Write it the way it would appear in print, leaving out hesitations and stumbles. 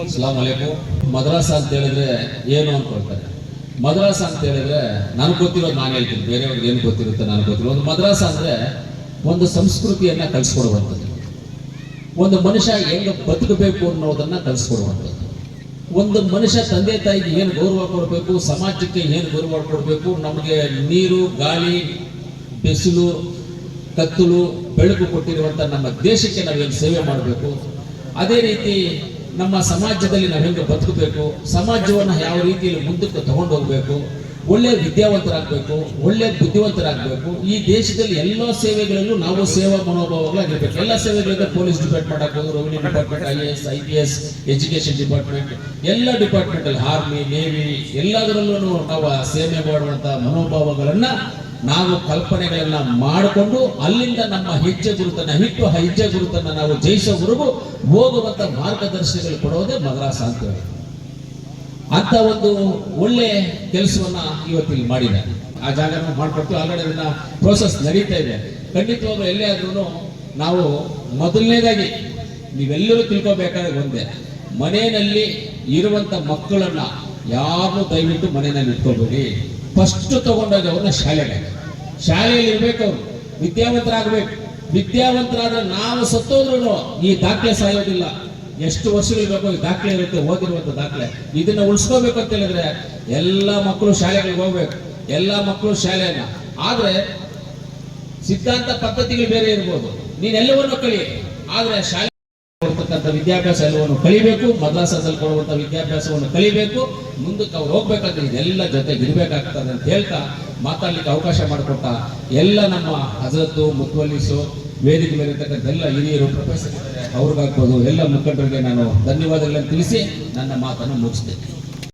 ಅಸ್ಸಲಾಮು ಅಲೈಕುಂ. ಮದ್ರಾಸ ಅಂತ ಹೇಳಿದ್ರೆ ಏನು ಅನ್ಕೊಳ್ತಾರೆ. ಮದ್ರಾಸ ಅಂತ ಹೇಳಿದ್ರೆ ನನಗೆ ಗೊತ್ತಿರೋದು ನಾನು ಹೇಳ್ತೀನಿ, ಬೇರೆಯವ್ರಿಗೆ ಏನು ಗೊತ್ತಿರುತ್ತೆ ನನಗೆ ಗೊತ್ತಿರೋ. ಒಂದು ಮದ್ರಾಸ ಅಂದ್ರೆ ಒಂದು ಸಂಸ್ಕೃತಿಯನ್ನ ಕಲಿಸ್ಕೊಡುವಂಥದ್ದು, ಒಂದು ಮನುಷ್ಯ ಹೆಂಗ ಬದುಕಬೇಕು ಅನ್ನೋದನ್ನ ಕಲಿಸ್ಕೊಡುವಂಥದ್ದು, ಒಂದು ಮನುಷ್ಯ ತಂದೆ ತಾಯಿಗೆ ಏನು ಗೌರವ ಕೊಡಬೇಕು, ಸಮಾಜಕ್ಕೆ ಏನು ಗೌರವ ಕೊಡಬೇಕು, ನಮಗೆ ನೀರು ಗಾಳಿ ಬಿಸಿಲು ಕತ್ತಲು ಬೆಳಕು ಕೊಟ್ಟಿರುವಂಥ ನಮ್ಮ ದೇಶಕ್ಕೆ ನಾವೇನು ಸೇವೆ ಮಾಡಬೇಕು, ಅದೇ ರೀತಿ ನಮ್ಮ ಸಮಾಜದಲ್ಲಿ ನಾವು ಹೆಂಗೆ ಬದುಕಬೇಕು, ಸಮಾಜವನ್ನು ಯಾವ ರೀತಿಯಲ್ಲಿ ಮುಂದಕ್ಕೆ ತಗೊಂಡು ಹೋಗ್ಬೇಕು, ಒಳ್ಳೆ ವಿದ್ಯಾವಂತರಾಗಬೇಕು, ಒಳ್ಳೆ ಬುದ್ಧಿವಂತರಾಗಬೇಕು. ಈ ದೇಶದಲ್ಲಿ ಎಲ್ಲ ಸೇವೆಗಳಲ್ಲೂ ನಾವು ಸೇವಾ ಮನೋಭಾವಗಳಾಗಿರ್ಬೇಕು. ಎಲ್ಲ ಸೇವೆಗಳಿಂದ ಪೊಲೀಸ್ ಡಿಪಾರ್ಟ್ಮೆಂಟ್ ಆಗ್ಬೋದು, revenue department, IAS IPS, education department, ಎಲ್ಲ ಡಿಪಾರ್ಟ್ಮೆಂಟಲ್ಲಿ ಆರ್ಮಿ ನೇವಿ ಎಲ್ಲದರಲ್ಲೂ ನಾವು ಸೇವೆ ಮಾಡುವಂಥ ಮನೋಭಾವಗಳನ್ನ ನಾವು ಕಲ್ಪನೆಗಳನ್ನ ಮಾಡಿಕೊಂಡು ಅಲ್ಲಿಂದ ನಮ್ಮ ಹೆಜ್ಜೆ ಗುರುತನ್ನ ಇಟ್ಟು ಆ ಹೆಜ್ಜೆ ಗುರುತನ್ನ ನಾವು ಜಯಿಸೋವರೆಗೂ ಹೋಗುವಂತ ಮಾರ್ಗದರ್ಶನಗಳು ಕೊಡೋದೇ ಮದ್ರಾಸ ಅಂತ ಹೇಳಿ. ಅಂತ ಒಂದು ಒಳ್ಳೆ ಕೆಲಸವನ್ನ ಇವತ್ತಿಲ್ಲಿ ಮಾಡಿದ್ದಾರೆ. ಆ ಜಾಗನ ಮಾಡ್ಕೊಡ್ತೀವಿ. ಆಲ್ರೆಡಿ ಅದನ್ನ ಪ್ರೋಸೆಸ್ ನಡೀತಾ ಇದೆ. ಖಂಡಿತವಾಗ್ಲೂ ಎಲ್ಲೇ ಆದ್ರೂ ನಾವು ಮೊದಲನೇದಾಗಿ ನೀವೆಲ್ಲರೂ ತಿಳ್ಕೋಬೇಕಾದ್ರೆ ಒಂದೇ, ಮನೆಯಲ್ಲಿ ಇರುವಂತ ಮಕ್ಕಳನ್ನ ಯಾರು ದಯವಿಟ್ಟು ಮನೆಯಲ್ಲಿ ಇಟ್ಕೋಬೇಡಿ. ಫಸ್ಟ್ ತಗೊಂಡಾಗ ಅವ್ರನ್ನ ಶಾಲೆಯಲ್ಲಿ ಇರ್ಬೇಕು, ಅವ್ರು ವಿದ್ಯಾವಂತರಾಗಬೇಕು. ವಿದ್ಯಾವಂತರಾದ್ರೆ ನಾವು ಸತ್ತೋದ್ರು ಈ ದಾಖಲೆ ಸಾಯೋದಿಲ್ಲ. ಎಷ್ಟು ವರ್ಷಗಳು ಬೇಕು ಈ ದಾಖಲೆ ಇರುತ್ತೆ, ಓದಿರುವಂತ ದಾಖಲೆ. ಇದನ್ನ ಉಳಿಸ್ಕೋಬೇಕು ಅಂತ ಹೇಳಿದ್ರೆ ಎಲ್ಲ ಮಕ್ಕಳು ಶಾಲೆಗಳಿಗೆ ಹೋಗ್ಬೇಕು, ಎಲ್ಲ ಮಕ್ಕಳು ಶಾಲೆಯನ್ನ. ಆದ್ರೆ ಸಿದ್ಧಾಂತ ಪದ್ಧತಿಗಳು ಬೇರೆ ಇರ್ಬೋದು, ನೀನೆಲ್ಲವನ್ನು ಕಲಿ, ಆದ್ರೆ ಶಾಲೆ ಕೊಡ್ತಕ್ಕಂಥ ವಿದ್ಯಾಭ್ಯಾಸ ಎಲ್ಲವನ್ನು ಕಲಿಬೇಕು. ಮದ್ರಾಸದಲ್ಲಿ ಕೊಡುವಂಥ ವಿದ್ಯಾಭ್ಯಾಸವನ್ನು ಕಲಿಬೇಕು. ಮುಂದಕ್ಕೆ ಅವ್ರು ಹೋಗ್ಬೇಕಂದ್ರೆ ಇದೆಲ್ಲ ಜೊತೆಗೆ ಇರಬೇಕಾಗ್ತದೆ ಅಂತ ಹೇಳ್ತಾ ಮಾತಾಡ್ಲಿಕ್ಕೆ ಅವಕಾಶ ಮಾಡಿಕೊಟ್ಟ ಎಲ್ಲ ನಮ್ಮ ಹಜರತ್ತು ಮುತ್ವಲ್ಲೀಸು ವೇದಿಕೆ ಮೇಲೆ ಇರ್ತಕ್ಕಂಥ ಎಲ್ಲ ಹಿರಿಯರು ಪ್ರೊಫೆಸರ್ ಅವ್ರಿಗಾಗ್ಬೋದು ಎಲ್ಲ ಮುಖಂಡರಿಗೆ ನಾನು ಧನ್ಯವಾದಗಳನ್ನು ತಿಳಿಸಿ ನನ್ನ ಮಾತನ್ನು ಮುಗಿಸ್ತೇನೆ.